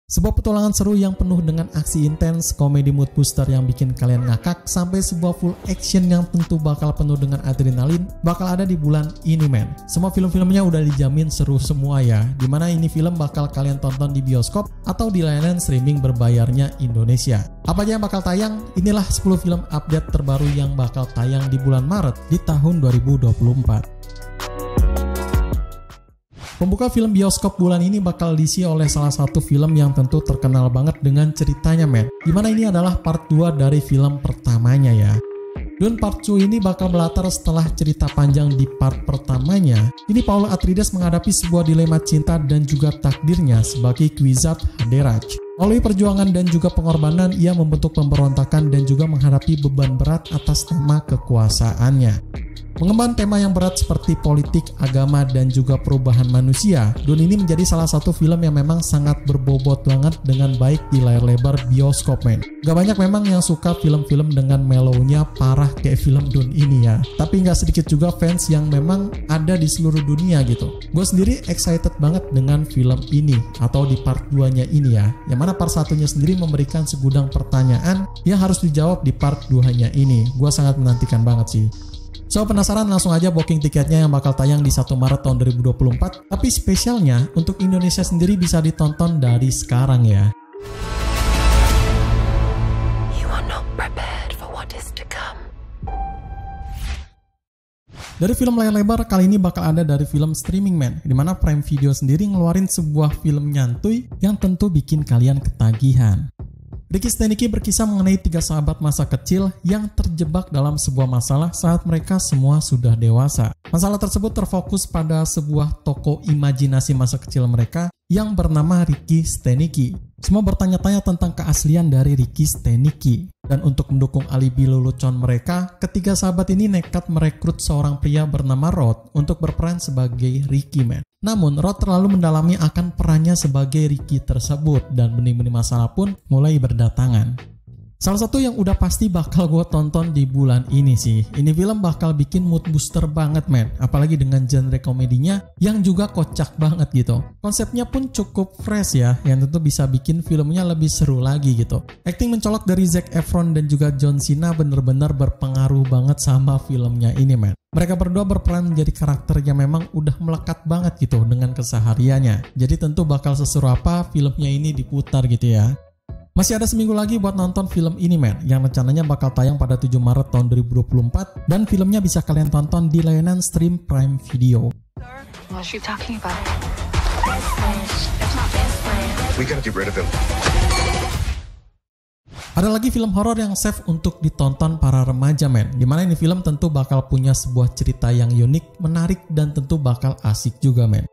Sebuah petualangan seru yang penuh dengan aksi intens, komedi mood booster yang bikin kalian ngakak, sampai sebuah full action yang tentu bakal penuh dengan adrenalin bakal ada di bulan ini men. Semua film-filmnya udah dijamin seru semua ya, dimana ini film bakal kalian tonton di bioskop atau di layanan streaming berbayarnya Indonesia. Apa aja yang bakal tayang? Inilah 10 film update terbaru yang bakal tayang di bulan Maret di tahun 2024. Pembuka film bioskop bulan ini bakal diisi oleh salah satu film yang tentu terkenal banget dengan ceritanya men. Dimana ini adalah part 2 dari film pertamanya ya. Dan part 2 ini bakal berlatar setelah cerita panjang di part pertamanya. Ini Paul Atreides menghadapi sebuah dilema cinta dan juga takdirnya sebagai Kwisatz Haderach. Melalui perjuangan dan juga pengorbanan, ia membentuk pemberontakan dan juga menghadapi beban berat atas nama kekuasaannya. Mengemban tema yang berat seperti politik, agama, dan juga perubahan manusia, Dune ini menjadi salah satu film yang memang sangat berbobot banget dengan baik di layar lebar bioskop men. Gak banyak memang yang suka film-film dengan mellow-nya parah kayak film Dune ini ya. Tapi gak sedikit juga fans yang memang ada di seluruh dunia gitu. Gue sendiri excited banget dengan film ini atau di part 2-nya ini ya. Yang mana part 1-nya sendiri memberikan segudang pertanyaan yang harus dijawab di part 2-nya ini. Gue sangat menantikan banget sih. So penasaran, langsung aja booking tiketnya yang bakal tayang di 1 Maret tahun 2024. Tapi spesialnya untuk Indonesia sendiri bisa ditonton dari sekarang ya. Dari film layar lebar kali ini bakal ada dari film streaming men, dimana Prime Video sendiri ngeluarin sebuah film nyantuy yang tentu bikin kalian ketagihan. Ricky Stanicky berkisah mengenai 3 sahabat masa kecil yang terjebak dalam sebuah masalah saat mereka semua sudah dewasa. Masalah tersebut terfokus pada sebuah tokoh imajinasi masa kecil mereka yang bernama Ricky Stanicky. Semua bertanya-tanya tentang keaslian dari Ricky Stanicky. Dan untuk mendukung alibi lelucon mereka, ketiga sahabat ini nekat merekrut seorang pria bernama Rod untuk berperan sebagai Ricky man. Namun, Rod terlalu mendalami akan perannya sebagai Ricky tersebut dan benih-benih masalah pun mulai berdatangan. Salah satu yang udah pasti bakal gue tonton di bulan ini sih. Ini film bakal bikin mood booster banget men. Apalagi dengan genre komedinya yang juga kocak banget gitu. Konsepnya pun cukup fresh ya, yang tentu bisa bikin filmnya lebih seru lagi gitu. Acting mencolok dari Zac Efron dan juga John Cena bener-bener berpengaruh banget sama filmnya ini men. Mereka berdua berperan menjadi karakter yang memang udah melekat banget gitu dengan kesehariannya. Jadi tentu bakal seseru apa filmnya ini diputar gitu ya. Masih ada seminggu lagi buat nonton film ini men, yang rencananya bakal tayang pada 7 Maret tahun 2024 dan filmnya bisa kalian tonton di layanan stream Prime Video. Ada lagi film horor yang safe untuk ditonton para remaja men, dimana ini film tentu bakal punya sebuah cerita yang unik, menarik, dan tentu bakal asik juga men.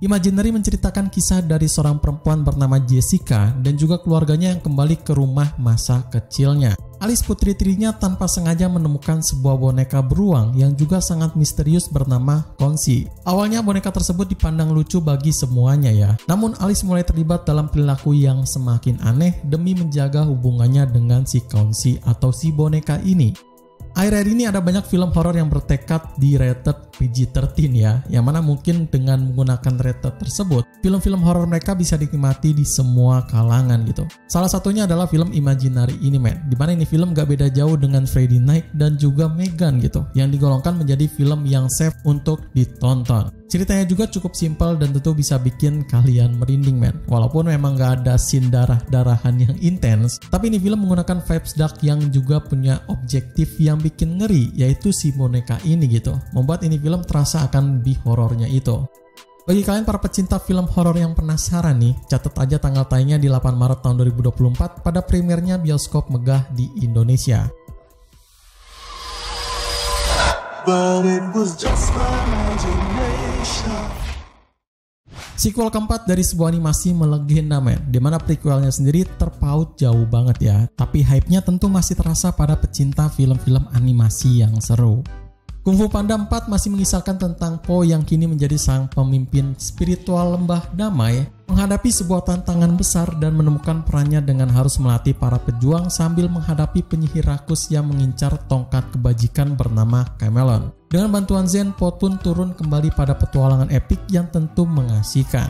Imaginary menceritakan kisah dari seorang perempuan bernama Jessica dan juga keluarganya yang kembali ke rumah masa kecilnya. Alice putri tirinya tanpa sengaja menemukan sebuah boneka beruang yang juga sangat misterius bernama Konsi. Awalnya boneka tersebut dipandang lucu bagi semuanya ya. Namun Alice mulai terlibat dalam perilaku yang semakin aneh demi menjaga hubungannya dengan si Konsi atau si boneka ini. Akhir-akhir ini ada banyak film horor yang bertekad di rated PG-13 ya, yang mana mungkin dengan menggunakan rated tersebut, film-film horor mereka bisa dinikmati di semua kalangan gitu. Salah satunya adalah film Imaginary ini men, dimana ini film gak beda jauh dengan Friday Night dan juga Megan gitu, yang digolongkan menjadi film yang safe untuk ditonton. Ceritanya juga cukup simpel dan tentu bisa bikin kalian merinding men. Walaupun memang gak ada scene darah-darahan yang intens, tapi ini film menggunakan vibes dark yang juga punya objektif yang bikin ngeri, yaitu si boneka ini gitu. Membuat ini film terasa akan lebih horornya itu. Bagi kalian para pecinta film horor yang penasaran nih, catat aja tanggal tayangnya di 8 Maret tahun 2024 pada premiernya bioskop megah di Indonesia. But it was just my imagination. Sequel keempat dari sebuah animasi melegenda men, dimana prequelnya sendiri terpaut jauh banget ya, tapi hype-nya tentu masih terasa pada pecinta film-film animasi yang seru. Kung Fu Panda 4 masih mengisahkan tentang Po yang kini menjadi sang pemimpin spiritual lembah damai, menghadapi sebuah tantangan besar dan menemukan perannya dengan harus melatih para pejuang sambil menghadapi penyihir rakus yang mengincar tongkat kebajikan bernama Camelon. Dengan bantuan Zen, Po pun turun kembali pada petualangan epik yang tentu mengasihkan.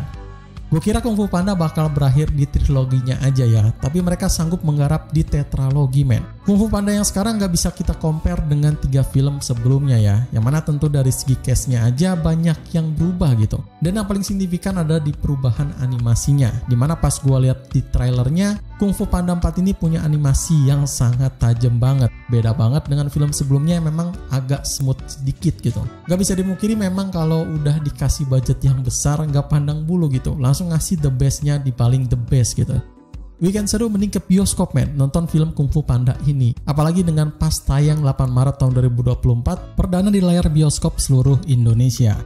Gue kira Kung Fu Panda bakal berakhir di triloginya aja ya, tapi mereka sanggup menggarap di tetralogi men. Kung Fu Panda yang sekarang nggak bisa kita compare dengan 3 film sebelumnya ya, yang mana tentu dari segi cast-nya aja banyak yang berubah gitu. Dan yang paling signifikan ada di perubahan animasinya, dimana pas gue lihat di trailernya, Kung Fu Panda 4 ini punya animasi yang sangat tajam banget. Beda banget dengan film sebelumnya yang memang agak smooth sedikit gitu. Gak bisa dimungkiri memang kalau udah dikasih budget yang besar gak pandang bulu gitu, langsung ngasih the bestnya di paling the best gitu. Weekend seru mending ke bioskop men, nonton film Kung Fu Panda ini. Apalagi dengan pas tayang 8 Maret tahun 2024, perdana di layar bioskop seluruh Indonesia.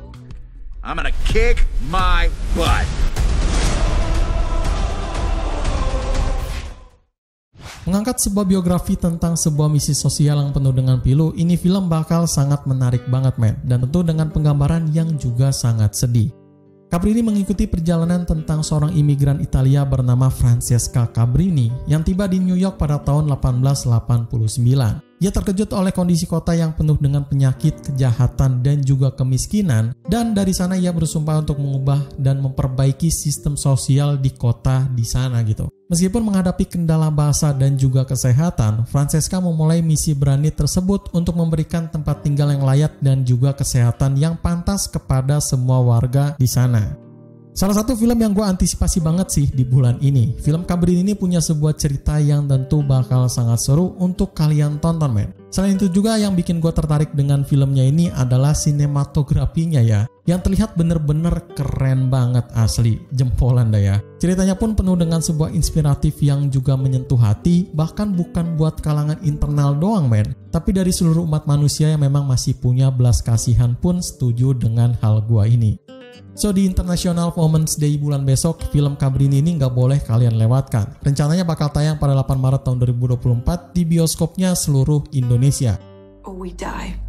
I'm gonna kick my butt. Mengangkat sebuah biografi tentang sebuah misi sosial yang penuh dengan pilu, ini film bakal sangat menarik banget men, dan tentu dengan penggambaran yang juga sangat sedih. Cabrini mengikuti perjalanan tentang seorang imigran Italia bernama Francesca Cabrini yang tiba di New York pada tahun 1889. Ia terkejut oleh kondisi kota yang penuh dengan penyakit, kejahatan, dan juga kemiskinan, dan dari sana ia bersumpah untuk mengubah dan memperbaiki sistem sosial di kota di sana gitu. Meskipun menghadapi kendala bahasa dan juga kesehatan, Francesca memulai misi berani tersebut untuk memberikan tempat tinggal yang layak dan juga kesehatan yang pantas kepada semua warga di sana. Salah satu film yang gue antisipasi banget sih di bulan ini. Film Cabrini ini punya sebuah cerita yang tentu bakal sangat seru untuk kalian tonton men. Selain itu juga yang bikin gue tertarik dengan filmnya ini adalah sinematografinya ya. Yang terlihat bener-bener keren banget asli, jempolan dah ya. Ceritanya pun penuh dengan sebuah inspiratif yang juga menyentuh hati, bahkan bukan buat kalangan internal doang men. Tapi dari seluruh umat manusia yang memang masih punya belas kasihan pun setuju dengan hal gua ini. So di International Women's Day bulan besok, film Cabrini ini nggak boleh kalian lewatkan. Rencananya bakal tayang pada 8 Maret tahun 2024 di bioskopnya seluruh Indonesia. We die.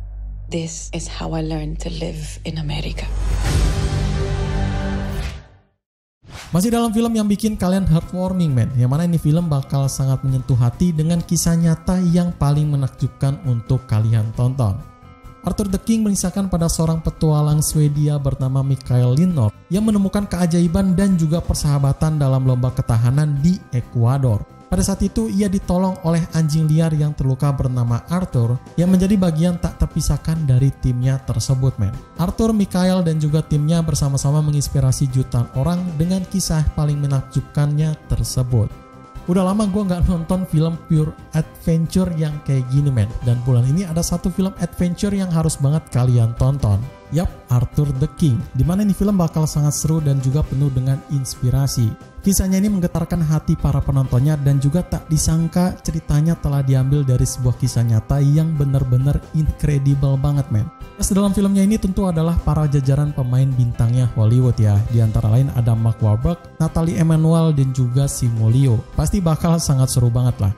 This is how I learned to live in America. Masih dalam film yang bikin kalian heartwarming men, yang mana ini film bakal sangat menyentuh hati dengan kisah nyata yang paling menakjubkan untuk kalian tonton. Arthur the King mengisahkan pada seorang petualang Swedia bernama Mikael Linnor yang menemukan keajaiban dan juga persahabatan dalam lomba ketahanan di Ekuador. Pada saat itu ia ditolong oleh anjing liar yang terluka bernama Arthur yang menjadi bagian tak terpisahkan dari timnya tersebut men. Arthur, Mikael dan juga timnya bersama-sama menginspirasi jutaan orang dengan kisah paling menakjubkannya tersebut. Udah lama gue gak nonton film pure adventure yang kayak gini men. Dan bulan ini ada satu film adventure yang harus banget kalian tonton. Yap, Arthur the King. Dimana ini film bakal sangat seru dan juga penuh dengan inspirasi. Kisahnya ini menggetarkan hati para penontonnya dan juga tak disangka ceritanya telah diambil dari sebuah kisah nyata yang benar-benar incredible banget men. Dalam filmnya ini tentu adalah para jajaran pemain bintangnya Hollywood ya. Di antara lain ada Mark Wahlberg, Natalie Emmanuel dan juga Simu Liu. Pasti bakal sangat seru banget lah.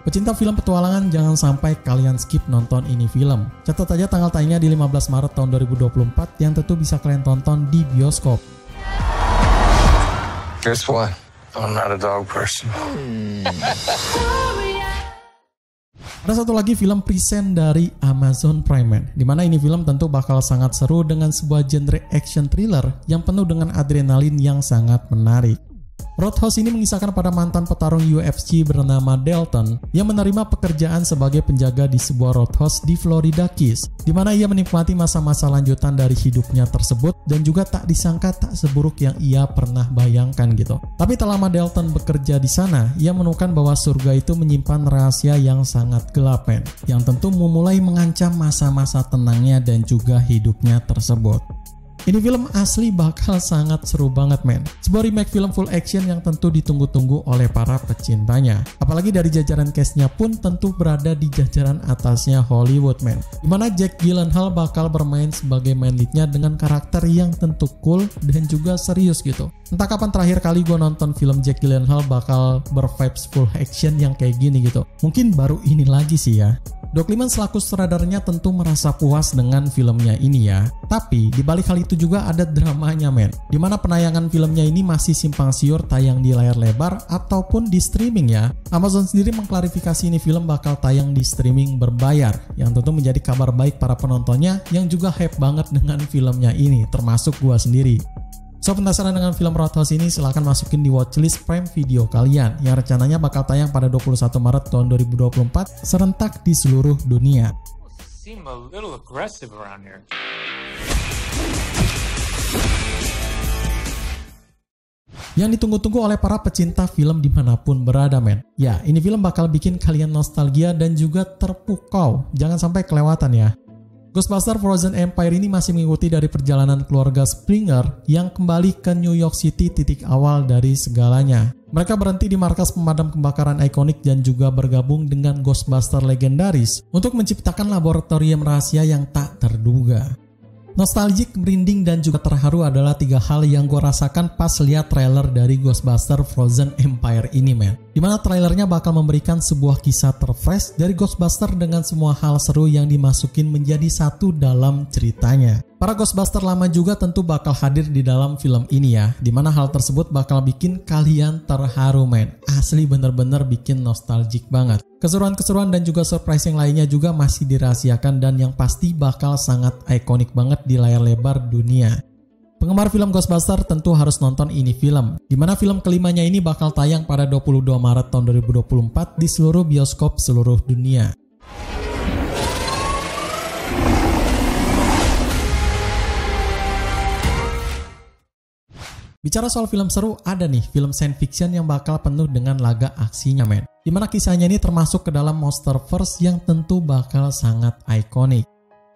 Pecinta film petualangan jangan sampai kalian skip nonton ini film. Catat aja tanggal tayangnya di 15 Maret tahun 2024 yang tentu bisa kalian tonton di bioskop. Guess what? I'm not a dog person. Ada satu lagi film present dari Amazon Prime, di mana ini film tentu bakal sangat seru dengan sebuah genre action thriller yang penuh dengan adrenalin yang sangat menarik. Roadhouse ini mengisahkan pada mantan petarung UFC bernama Dalton yang menerima pekerjaan sebagai penjaga di sebuah roadhouse di Florida Keys, di mana ia menikmati masa-masa lanjutan dari hidupnya tersebut dan juga tak disangka tak seburuk yang ia pernah bayangkan gitu. Tapi tak lama Dalton bekerja di sana, ia menemukan bahwa surga itu menyimpan rahasia yang sangat gelap men, yang tentu memulai mengancam masa-masa tenangnya dan juga hidupnya tersebut. Ini film asli bakal sangat seru banget men. Sebuah remake film full action yang tentu ditunggu-tunggu oleh para pecintanya. Apalagi dari jajaran castnya pun tentu berada di jajaran atasnya Hollywood men. Dimana Jake Gyllenhaal bakal bermain sebagai main leadnya dengan karakter yang tentu cool dan juga serius gitu. Entah kapan terakhir kali gue nonton film Jake Gyllenhaal bakal bervibes full action yang kayak gini gitu. Mungkin baru ini lagi sih ya. Doug Liman selaku sutradaranya tentu merasa puas dengan filmnya ini ya. Tapi dibalik hal itu juga ada dramanya men, dimana penayangan filmnya ini masih simpang siur tayang di layar lebar ataupun di streaming ya. Amazon sendiri mengklarifikasi ini film bakal tayang di streaming berbayar, yang tentu menjadi kabar baik para penontonnya yang juga hype banget dengan filmnya ini, termasuk gua sendiri. So So, penasaran dengan film Roadhouse ini? Silahkan masukin di watchlist Prime Video kalian yang rencananya bakal tayang pada 21 Maret tahun 2024 serentak di seluruh dunia. Seem a little aggressive around here. Yang ditunggu-tunggu oleh para pecinta film dimanapun berada, men. Ya, ini film bakal bikin kalian nostalgia dan juga terpukau. Jangan sampai kelewatan ya. Ghostbusters Frozen Empire ini masih mengikuti dari perjalanan keluarga Springer yang kembali ke New York City, titik awal dari segalanya. Mereka berhenti di markas pemadam kebakaran ikonik dan juga bergabung dengan Ghostbusters legendaris untuk menciptakan laboratorium rahasia yang tak terduga. Nostalgic, merinding, dan juga terharu adalah 3 hal yang gue rasakan pas lihat trailer dari Ghostbusters Frozen Empire ini, men. Dimana trailernya bakal memberikan sebuah kisah terfresh dari Ghostbusters dengan semua hal seru yang dimasukin menjadi satu dalam ceritanya. Para Ghostbusters lama juga tentu bakal hadir di dalam film ini ya, dimana hal tersebut bakal bikin kalian terharu, men. Asli bener-bener bikin nostalgic banget. Keseruan-keseruan dan juga surprise yang lainnya juga masih dirahasiakan dan yang pasti bakal sangat ikonik banget di layar lebar dunia. Penggemar film Ghostbusters tentu harus nonton ini film, dimana film kelimanya ini bakal tayang pada 22 Maret tahun 2024 di seluruh bioskop seluruh dunia. Bicara soal film seru, ada nih film science fiction yang bakal penuh dengan laga aksinya, men. Dimana kisahnya ini termasuk ke dalam Monsterverse yang tentu bakal sangat ikonik.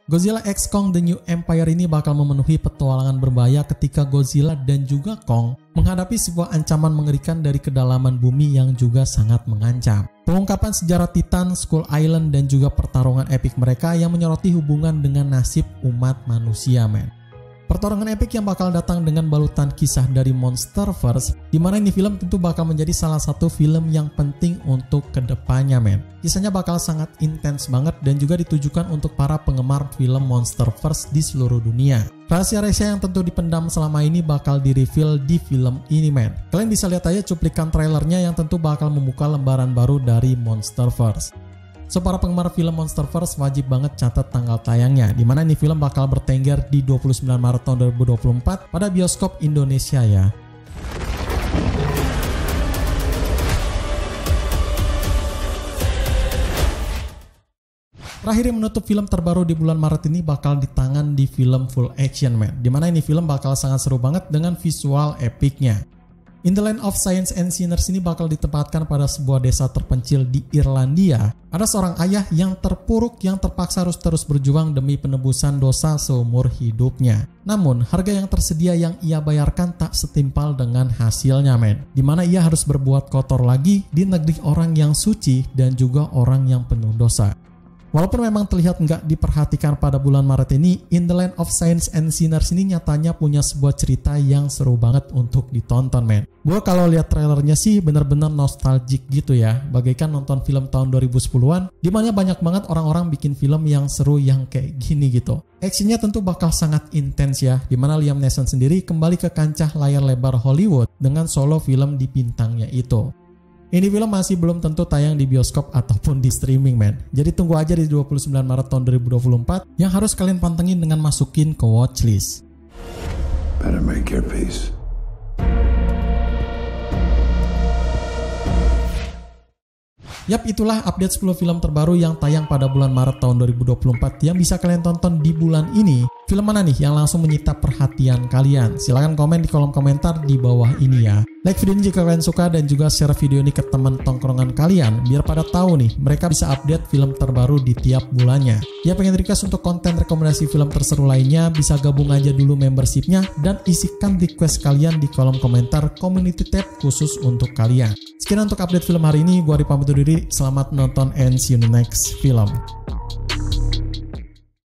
Godzilla x Kong The New Empire ini bakal memenuhi petualangan berbahaya ketika Godzilla dan juga Kong menghadapi sebuah ancaman mengerikan dari kedalaman bumi yang juga sangat mengancam. Pengungkapan sejarah Titan, Skull Island, dan juga pertarungan epik mereka yang menyoroti hubungan dengan nasib umat manusia, men. Pertarungan epik yang bakal datang dengan balutan kisah dari Monsterverse, dimana ini film tentu bakal menjadi salah satu film yang penting untuk kedepannya, men. Kisahnya bakal sangat intens banget dan juga ditujukan untuk para penggemar film Monsterverse di seluruh dunia. Rahasia-rahasia yang tentu dipendam selama ini bakal di-reveal di film ini, men. Kalian bisa lihat aja cuplikan trailernya yang tentu bakal membuka lembaran baru dari Monsterverse. So, para penggemar film Monsterverse wajib banget catat tanggal tayangnya, dimana ini film bakal bertengger di 29 Maret tahun 2024 pada bioskop Indonesia ya. Terakhir yang menutup film terbaru di bulan Maret ini bakal di tangan di film full action, man. Dimana ini film bakal sangat seru banget dengan visual epicnya. In the Land of Science and Sinners ini bakal ditempatkan pada sebuah desa terpencil di Irlandia. Ada seorang ayah yang terpuruk yang terpaksa harus terus berjuang demi penebusan dosa seumur hidupnya. Namun, harga yang tersedia yang ia bayarkan tak setimpal dengan hasilnya, men. Dimana ia harus berbuat kotor lagi di negeri orang yang suci dan juga orang yang penuh dosa. Walaupun memang terlihat nggak diperhatikan pada bulan Maret ini, In the Land of Science and Sinners ini nyatanya punya sebuah cerita yang seru banget untuk ditonton, men. Gue kalau lihat trailernya sih bener-bener nostalgic gitu ya, bagaikan nonton film tahun 2010-an, dimana banyak banget orang-orang bikin film yang seru yang kayak gini gitu. Actionnya tentu bakal sangat intens ya, dimana Liam Neeson sendiri kembali ke kancah layar lebar Hollywood dengan solo film di bintangnya itu. Ini film masih belum tentu tayang di bioskop ataupun di streaming, men. Jadi tunggu aja di 29 Maret tahun 2024 yang harus kalian pantengin dengan masukin ke watchlist. Better make your peace. Yap, itulah update 10 film terbaru yang tayang pada bulan Maret tahun 2024 yang bisa kalian tonton di bulan ini. Film mana nih yang langsung menyita perhatian kalian? Silahkan komen di kolom komentar di bawah ini ya. Like video ini jika kalian suka dan juga share video ini ke teman tongkrongan kalian biar pada tahu nih mereka bisa update film terbaru di tiap bulannya. Ya, pengen request untuk konten rekomendasi film terseru lainnya bisa gabung aja dulu membershipnya dan isikan request kalian di kolom komentar community tab khusus untuk kalian. Sekian untuk update film hari ini, gua Ari pamit undur diri. Selamat menonton and see you in the next film.